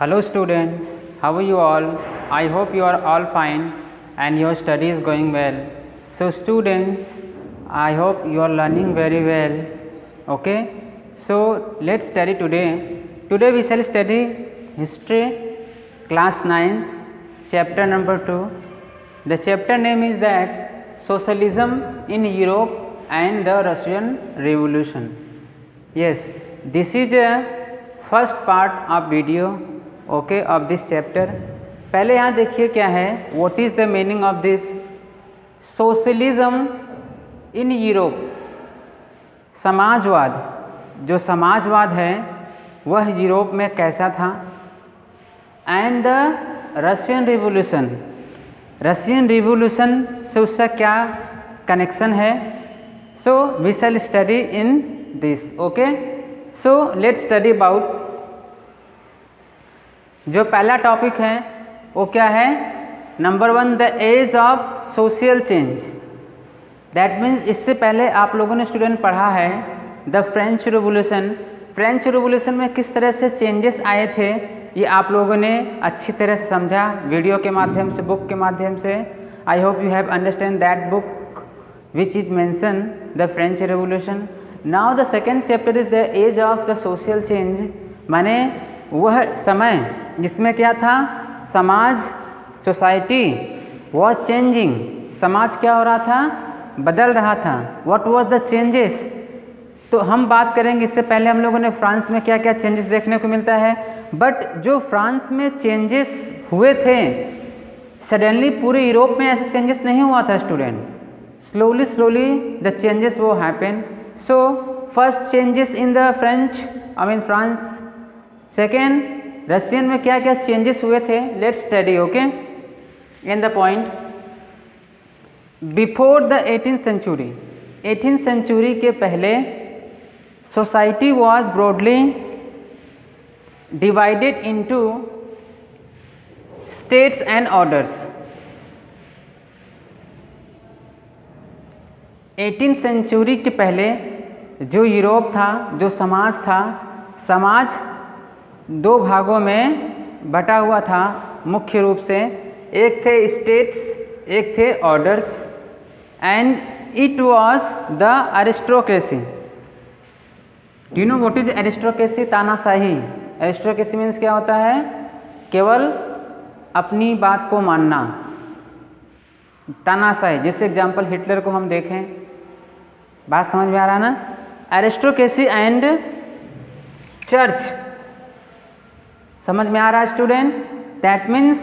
Hello students, how are you all? I hope you are all fine and your study is going well. So students, I hope you are learning very well. Okay, so let's study today. Today we shall study history class 9 chapter number 2. The chapter name is that Socialism in Europe and the Russian Revolution. Yes, this is a first part of video of this chapter. पहले यहाँ देखिए क्या है, what is the meaning of this socialism in Europe. समाजवाद, जो समाजवाद है वह यूरोप में कैसा था. And the Russian revolution, Russian revolution से उसका क्या कनेक्शन है. So we shall study in this. Okay, so let's study about. जो पहला टॉपिक है वो क्या है, number 1 the age of social change. That means इससे पहले आप लोगों ने स्टूडेंट पढ़ा है the French revolution. French revolution में किस तरह से चेंजेस आए थे ये आप लोगों ने अच्छी तरह से समझा वीडियो के माध्यम से, बुक के माध्यम से. I hope you have understand that book which is mention the French revolution. Now the second chapter is the age of the social change. माने वह समय जिसमें क्या था, समाज, सोसाइटी वॉज चेंजिंग. समाज क्या हो रहा था, बदल रहा था. What was the changes. तो हम बात करेंगे. इससे पहले हम लोगों ने फ्रांस में क्या क्या चेंजेस देखने को मिलता है. बट जो फ्रांस में चेंजेस हुए थे, सडनली पूरे यूरोप में ऐसे चेंजेस नहीं हुआ था student. Slowly slowly the changes वो happen. So first changes in the France. Second, Russian में क्या क्या चेंजेस हुए थे. Let's study. Okay, in the point. Before the 18th century, 18th century के पहले society was broadly divided into states and orders. 18th century के पहले जो यूरोप था, जो समाज था, समाज दो भागों में बटा हुआ था मुख्य रूप से. एक थे स्टेट्स, एक थे orders. And it was the aristocracy. Do you know what is aristocracy. तानाशाही. एरिस्टोक्रेसी मीन्स क्या होता है, केवल अपनी बात को मानना. तानाशाही, जैसे एग्जाम्पल हिटलर को हम देखें. बात समझ में आ रहा ना. Aristocracy and church. समझ में आ रहा है student. That means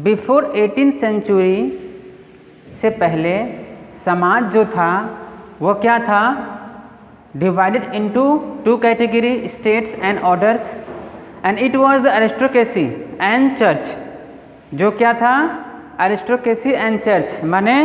before 18th century से पहले समाज जो था वो क्या था, divided into 2 category, states and orders. And it was the aristocracy and church. जो क्या था, एरिस्टोक्रेसी एंड चर्च. माने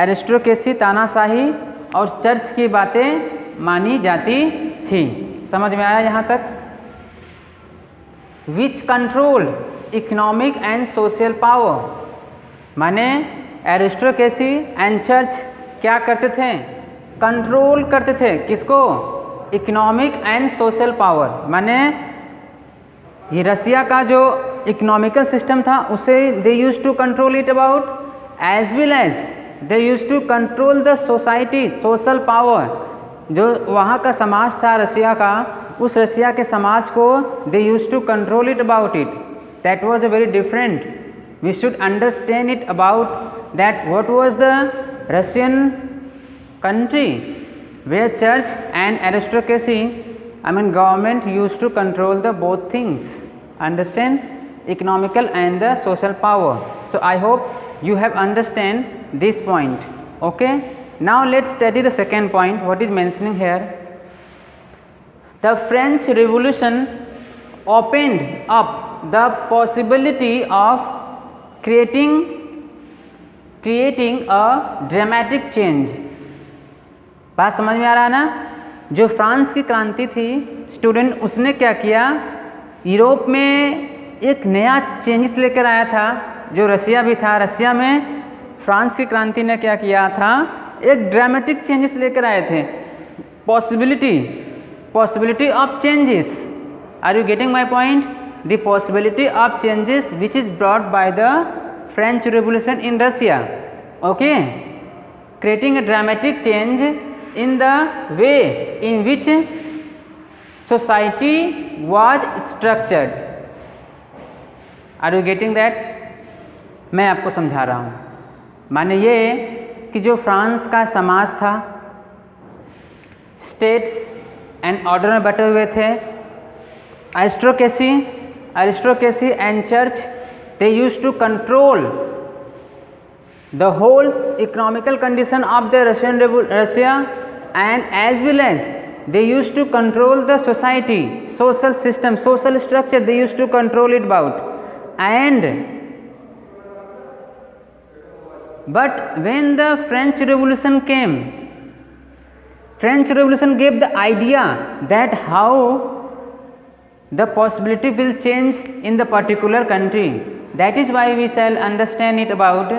एरिस्टोक्रेसी तानाशाही और चर्च की बातें मानी जाती थी. समझ में आया यहाँ तक. Which control economic and social power. माने एरिस्टोक्रेसी एंड चर्च क्या करते थे, कंट्रोल करते थे. किसको, इकोनॉमिक एंड सोशल पावर. माने ये रसिया का जो इकोनॉमिकल सिस्टम था उसे they use to control it about, as well as they use to control the society, social power. जो वहाँ का समाज था रसिया का, उस रसिया के समाज को they use to control it about it. That was a very different. We should understand it about that what was the Russian country where church and aristocracy, government used to control the both things. Understand, economical and the social power. So I hope you have understand this point. Okay, now let's study the second point. What is mentioning here, the French Revolution opened up the possibility of creating a dramatic change. बात समझ में आ रहा है ना. जो France की क्रांति थी स्टूडेंट, उसने क्या किया, यूरोप में एक नया चेंजेस लेकर आया था. जो रसिया भी था, रसिया में फ्रांस की क्रांति ने क्या किया था, एक ड्रामेटिक चेंजेस लेकर आए थे. Possibility of changes. Are you getting my point. the possibility of changes which is brought by the French Revolution in Russia. Okay, creating a dramatic change in the way in which society was structured. Are you getting that? मैं आपको समझा रहा हूँ। माने ये कि जो France का समाज था, स्टेट्स एंड ऑर्डर में बटे हुए थे, aristocracy and church, they used to control the whole economical condition of the Russia, and as well as they used to control the society, social system, social structure, they used to control it about. But when the French Revolution came, French Revolution gave the idea that how the possibility will change in the particular country. That is why we shall understand it about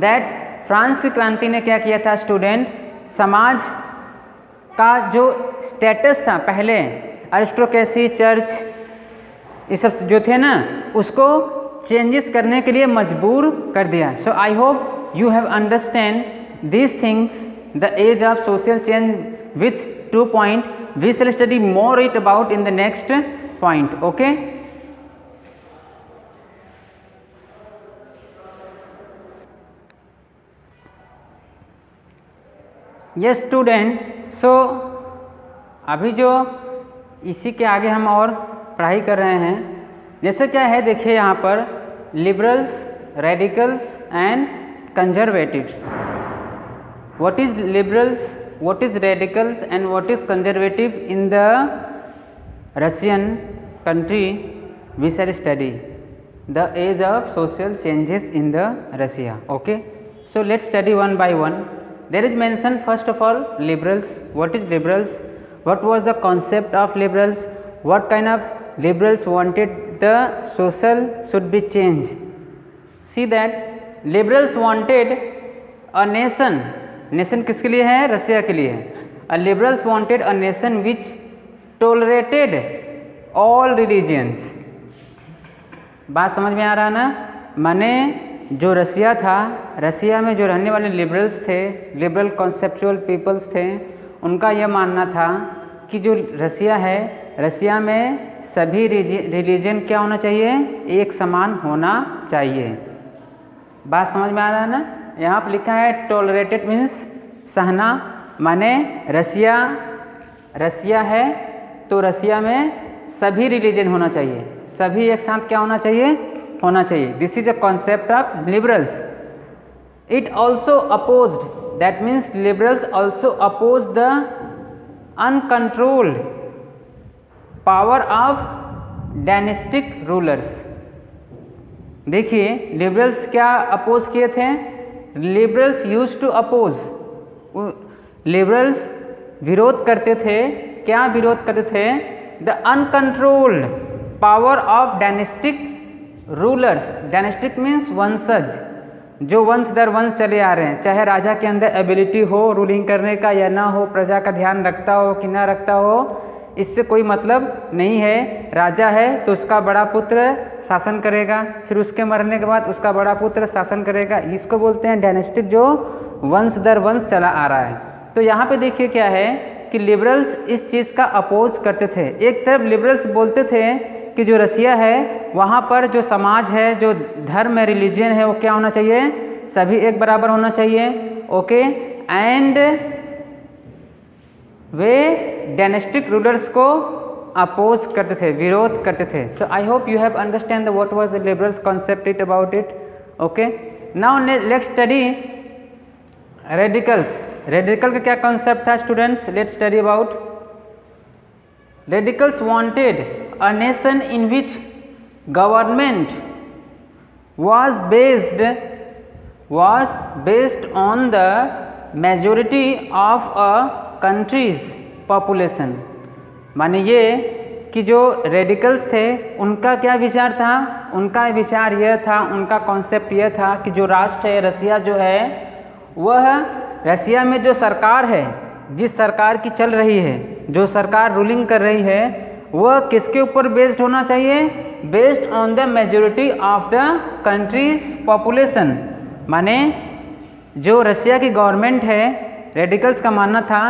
that France की क्रांति ने क्या किया था student, समाज का जो status था पहले, अरिस्टोक्रेसी, चर्च, ये सब जो थे ना, उसको चेंजेस करने के लिए मजबूर कर दिया. So I hope you have understand these things, the age of social change with 2 point. We shall study more it about in the next point. Okay, yes student. so अभी जो इसी के आगे हम और पढ़ाई कर रहे हैं, जैसे क्या है देखिए यहाँ पर liberals, radicals and conservatives. What is liberals, what is radicals and what is conservative in the Russian country? We shall study the age of social changes in the Russia. Okay, so let's study one by one. There is mention first of all liberals. What is liberals? What was the concept of liberals? What kind of liberals wanted the social should be changed? See that liberals wanted a nation, nation किसके लिए है? Russia के लिए है. A liberals wanted a nation which tolerated all religions. बात समझ में आ रहा ना? माने जो रशिया था, रशिया में जो रहने वाले लिबरल्स थे, लिबरल कॉन्सेप्चुअल पीपल्स थे, उनका यह मानना था कि जो रशिया है, रशिया में सभी रिलीजन क्या होना चाहिए? एक समान होना चाहिए. बात समझ में आ रहा है ना? यहाँ पर लिखा है टॉलरेटेड मीन्स सहना, माने रशिया है तो रशिया में सभी रिलीजन होना चाहिए, सभी एक साथ क्या होना चाहिए? होना चाहिए. This is a concept of liberals. It also opposed, that means liberals also oppose the uncontrolled power of dynastic rulers. देखिए लिबरल्स क्या अपोज किए थे? Liberals used to oppose, liberals विरोध करते थे. क्या विरोध करते थे? The uncontrolled power of dynastic rulers. Dynastic means वंशज, जो वंश दर वंश चले आ रहे हैं, चाहे राजा के अंदर एबिलिटी हो रूलिंग करने का या ना हो, प्रजा का ध्यान रखता हो कि ना रखता हो, इससे कोई मतलब नहीं है. राजा है तो उसका बड़ा पुत्र शासन करेगा, फिर उसके मरने के बाद उसका बड़ा पुत्र शासन करेगा. इसको बोलते हैं डायनेस्टिक, जो वंश दर वंश चला आ रहा है. तो यहाँ पे देखिए क्या है कि लिबरल्स इस चीज़ का अपोज करते थे. एक तरफ लिबरल्स बोलते थे कि जो रशिया है वहाँ पर जो समाज है, जो धर्म है, रिलीजन है, वो क्या होना चाहिए? सभी एक बराबर होना चाहिए. Okay, and they dynastic rulers को अपोज करते थे, विरोध करते थे. So I hope you have understand what was the liberals concept it about it. Okay, now let's study radicals. Radical का क्या कॉन्सेप्ट था students? Let's study about. Radicals wanted a nation in which government was based on the majority of a country's population. माने ये कि जो radicals थे उनका क्या विचार था? उनका विचार यह था, उनका कॉन्सेप्ट यह था कि जो राष्ट्र है रसिया जो है, वह रसिया में जो सरकार है, जिस सरकार की चल रही है, जो सरकार रूलिंग कर रही है, वह किसके ऊपर बेस्ड होना चाहिए? Based on the majority of the countries population. माने जो रशिया की गवर्नमेंट है, रेडिकल्स का मानना था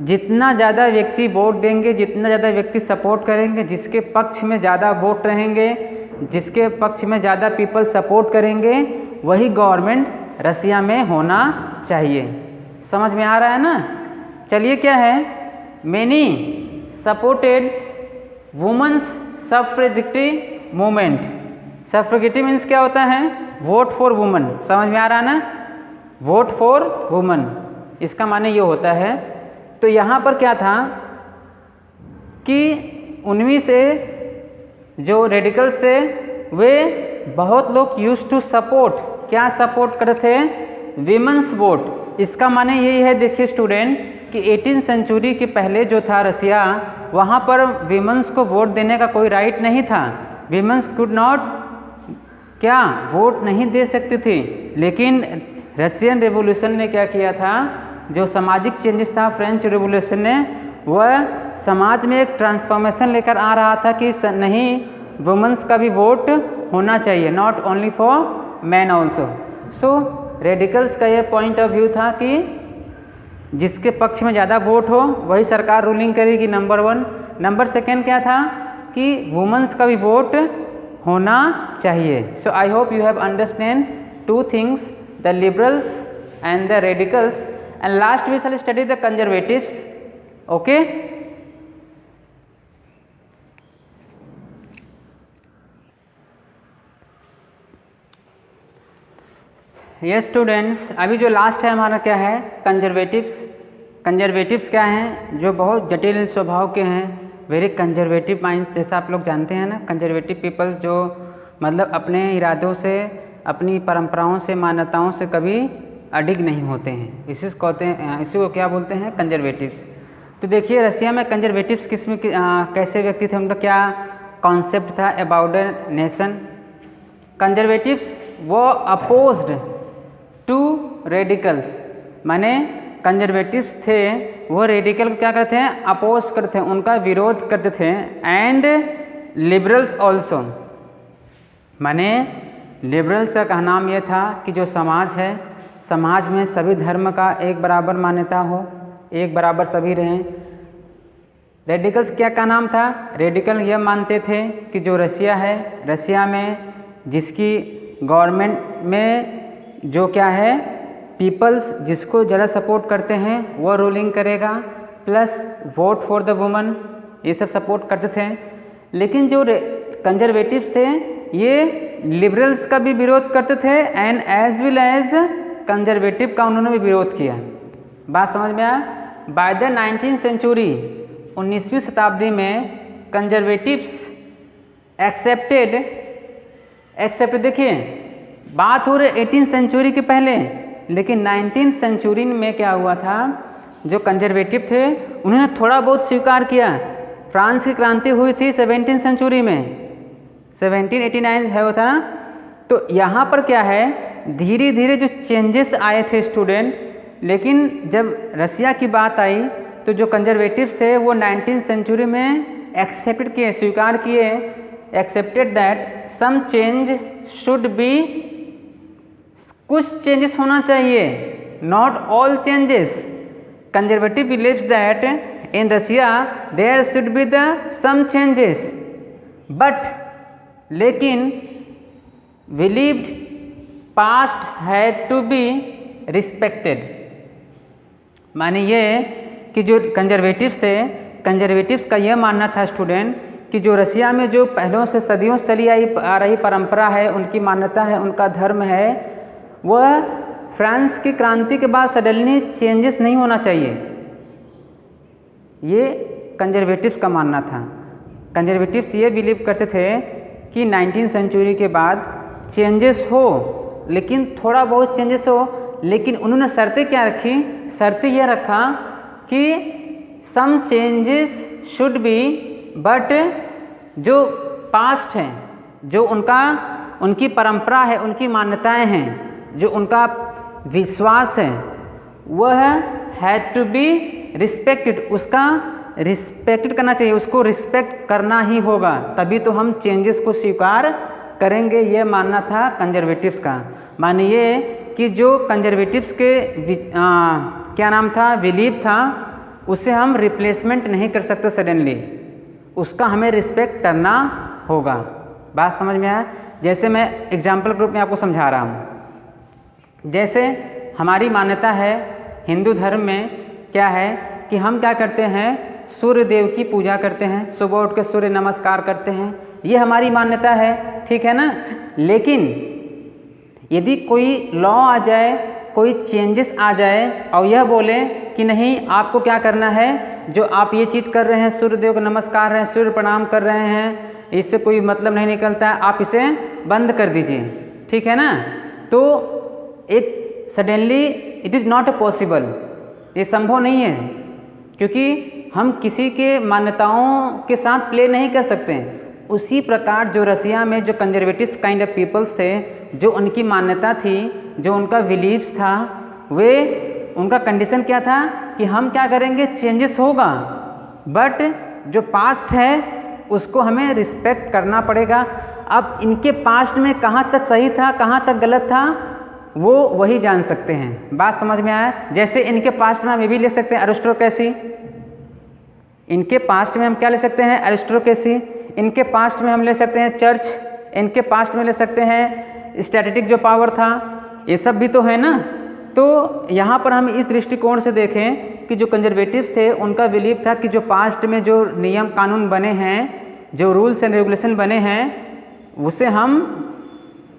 जितना ज़्यादा व्यक्ति वोट देंगे, जितना ज़्यादा व्यक्ति सपोर्ट करेंगे, जिसके पक्ष में ज़्यादा वोट रहेंगे, जिसके पक्ष में ज़्यादा पीपल सपोर्ट करेंगे, वही गवर्नमेंट रसिया में होना चाहिए। समझ में आ रहा है ना? चलिए, क्या है? Many supported women's suffragette movement. Suffragette means क्या होता है? Vote for women. समझ में आ रहा है ना? वोट फॉर वुमेन, इसका माने ये होता है। तो यहाँ पर क्या था कि उनमें से जो रेडिकल्स थे वे बहुत लोग यूज टू सपोर्ट, क्या सपोर्ट करते थे? Women's vote. इसका माने यही है, देखिए स्टूडेंट, कि 18वीं सेंचुरी के पहले जो था रसिया, वहाँ पर विमेंस को वोट देने का कोई राइट नहीं था। विमेंस कुड नॉट क्या वोट नहीं दे सकती थी। लेकिन रशियन रेवोल्यूशन ने क्या किया था? जो सामाजिक चेंजेस था फ्रेंच रेवोल्यूशन ने, वह समाज में एक ट्रांसफॉर्मेशन लेकर आ रहा था कि नहीं, वुमेन्स का भी वोट होना चाहिए, not only for man also. So radicals का ये पॉइंट ऑफ व्यू था कि जिसके पक्ष में ज़्यादा वोट हो वही सरकार रूलिंग करेगी, नंबर 1। नंबर 2 क्या था? कि वुमेन्स का भी वोट होना चाहिए। So I hope you have understand 2 things, the liberals and the radicals, and last we shall study the conservatives. Okay, yes students, अभी जो लास्ट है हमारा क्या है? कंजर्वेटिव्स। कंजर्वेटिव्स क्या हैं? जो बहुत जटिल स्वभाव के हैं, वेरी कंजर्वेटिव माइंड्स, जैसा आप लोग जानते हैं ना। कंजर्वेटिव पीपल जो मतलब अपने इरादों से, अपनी परंपराओं से, मान्यताओं से कभी अडिग नहीं होते हैं, इसी को क्या बोलते हैं? कंजर्वेटिव्स। तो देखिए रसिया में कंजर्वेटिव्स किस्म कैसे व्यक्ति थे, उनका क्या कॉन्सेप्ट था अबाउट द नेशन? कंजर्वेटिव्स वो अपोज्ड टू रेडिकल्स, माने कंजर्वेटिव्स थे वो रेडिकल क्या करते हैं? अपोज करते हैं, उनका विरोध करते थे। एंड लिबरल्स ऑल्सो, माने लिबरल्स का कहना ये था कि जो समाज है, समाज में सभी धर्म का एक बराबर मान्यता हो, एक बराबर सभी रहें। रेडिकल्स क्या का नाम था? रेडिकल यह मानते थे कि जो रसिया है, रसिया में जिसकी गवर्नमेंट में जो क्या है, पीपल्स जिसको ज़्यादा सपोर्ट करते हैं वो रूलिंग करेगा, plus vote for the woman, ये सब सपोर्ट करते थे। लेकिन जो कंजर्वेटिव्स थे ये लिबरल्स का भी विरोध करते थे and as well as conservative का उन्होंने भी विरोध किया। बात समझ में आया? बाय द 19वीं सेंचुरी, 19वीं शताब्दी में कंजर्वेटिव्स एक्सेप्टेड, देखिए बात हो रही 18वीं सेंचुरी के पहले, लेकिन 19वीं सेंचुरी में क्या हुआ था, जो कंजर्वेटिव थे उन्होंने थोड़ा बहुत स्वीकार किया। फ्रांस की क्रांति हुई थी 17वीं सेंचुरी में, 1789 है वो था। तो यहाँ पर क्या है, धीरे धीरे जो चेंजेस आए थे स्टूडेंट, लेकिन जब रसिया की बात आई तो जो कंजर्वेटिव्स थे वो 19वीं सेंचुरी में एक्सेप्ट किए, स्वीकार किए, accepted that some change should be, कुछ चेंजेस होना चाहिए, not all changes. Conservative believes that in Russia there should be the some changes, but लेकिन believed past had to be respected. माने ये कि जो कंजर्वेटिव्स थे, कंजर्वेटिव्स का यह मानना था स्टूडेंट कि जो रसिया में जो पहलों से सदियों से चली आ रही परंपरा है, उनकी मान्यता है, उनका धर्म है, वह फ्रांस की क्रांति के बाद सडनली चेंजेस नहीं होना चाहिए। ये कंजर्वेटिव्स का मानना था। कंजर्वेटिव्स ये बिलीव करते थे कि 19वीं सेंचुरी के बाद चेंजेस हो, लेकिन थोड़ा बहुत चेंजेस हो, लेकिन उन्होंने शर्तें क्या रखी? शर्तें यह रखा कि some changes should be, but जो पास्ट है, जो उनकी परंपरा है, उनकी मान्यताएं हैं, जो उनका विश्वास है, वह हैड टू बी रिस्पेक्टेड, उसका रिस्पेक्ट करना चाहिए, उसको रिस्पेक्ट करना ही होगा, तभी तो हम चेंजेस को स्वीकार करेंगे। ये मानना था कंजर्वेटिव्स का। मानिए कि जो कंजर्वेटिव्स के क्या नाम था, बिलीफ था, उसे हम रिप्लेसमेंट नहीं कर सकते सडनली, उसका हमें रिस्पेक्ट करना होगा। बात समझ में आया? जैसे मैं एग्जाम्पल के रूप में आपको समझा रहा हूँ। जैसे हमारी मान्यता है हिंदू धर्म में, क्या है कि हम क्या करते हैं, सूर्य देव की पूजा करते हैं, सुबह उठ के सूर्य नमस्कार करते हैं, ये हमारी मान्यता है, ठीक है ना। लेकिन यदि कोई लॉ आ जाए, कोई चेंजेस आ जाए और यह बोले कि नहीं आपको क्या करना है, जो आप ये चीज़ कर रहे हैं, सूर्य देव को नमस्कार रहे हैं, सूर्य प्रणाम कर रहे हैं, इससे कोई मतलब नहीं निकलता है, आप इसे बंद कर दीजिए, ठीक है ना। तो एक suddenly it is not possible, ये संभव नहीं है, क्योंकि हम किसी के मान्यताओं के साथ प्ले नहीं कर सकते। उसी प्रकार जो रसिया में जो कंजर्वेटिव काइंड ऑफ पीपल्स थे, जो उनकी मान्यता थी, जो उनका बिलीव्स था, वे उनका कंडीशन क्या था कि हम क्या करेंगे, चेंजेस होगा, बट जो पास्ट है उसको हमें रिस्पेक्ट करना पड़ेगा। अब इनके पास्ट में कहाँ तक सही था, कहाँ तक गलत था, वो वही जान सकते हैं। बात समझ में आया? जैसे इनके पास्ट में हम ये भी ले सकते हैं एरिस्टोक्रेसी, इनके पास्ट में हम क्या ले सकते हैं, एरिस्टोक्रेसी, इनके पास्ट में हम ले सकते हैं चर्च, इनके पास्ट में ले सकते हैं स्टैटिक जो पावर था, ये सब भी तो है ना। तो यहाँ पर हम इस दृष्टिकोण से देखें कि जो कंजर्वेटिव्स थे उनका बिलीव था कि जो पास्ट में जो नियम कानून बने हैं, जो रूल्स एंड रेगुलेशन बने हैं, उसे हम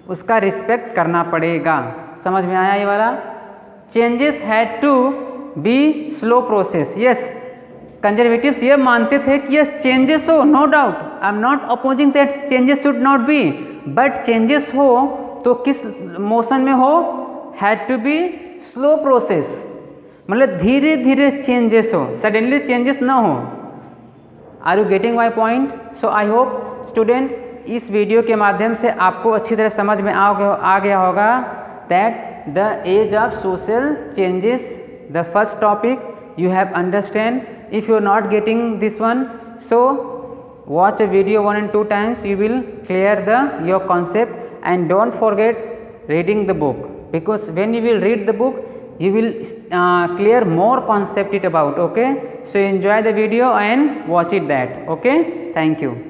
उसका रिस्पेक्ट करना पड़ेगा। समझ में आया ये वाला? Changes had to be slow process. Yes, conservatives ये मानते थे कि यस चेंजेस हो, no doubt, I am not opposing that changes should not be, but changes हो तो किस मोशन में हो, had to be slow process, मतलब धीरे धीरे चेंजेस हो, सडनली चेंजेस ना हो। Are you getting my point? So I hope student इस वीडियो के माध्यम से आपको अच्छी तरह समझ में आ गया होगा that the age of social changes, the first topic you have understand. If you are not getting this one, so watch a video 1 and 2 times, you will clear your concept, and don't forget reading the book, because when you will read the book you will clear more concept it about. Okay, so enjoy the video and watch it that. Okay, thank you.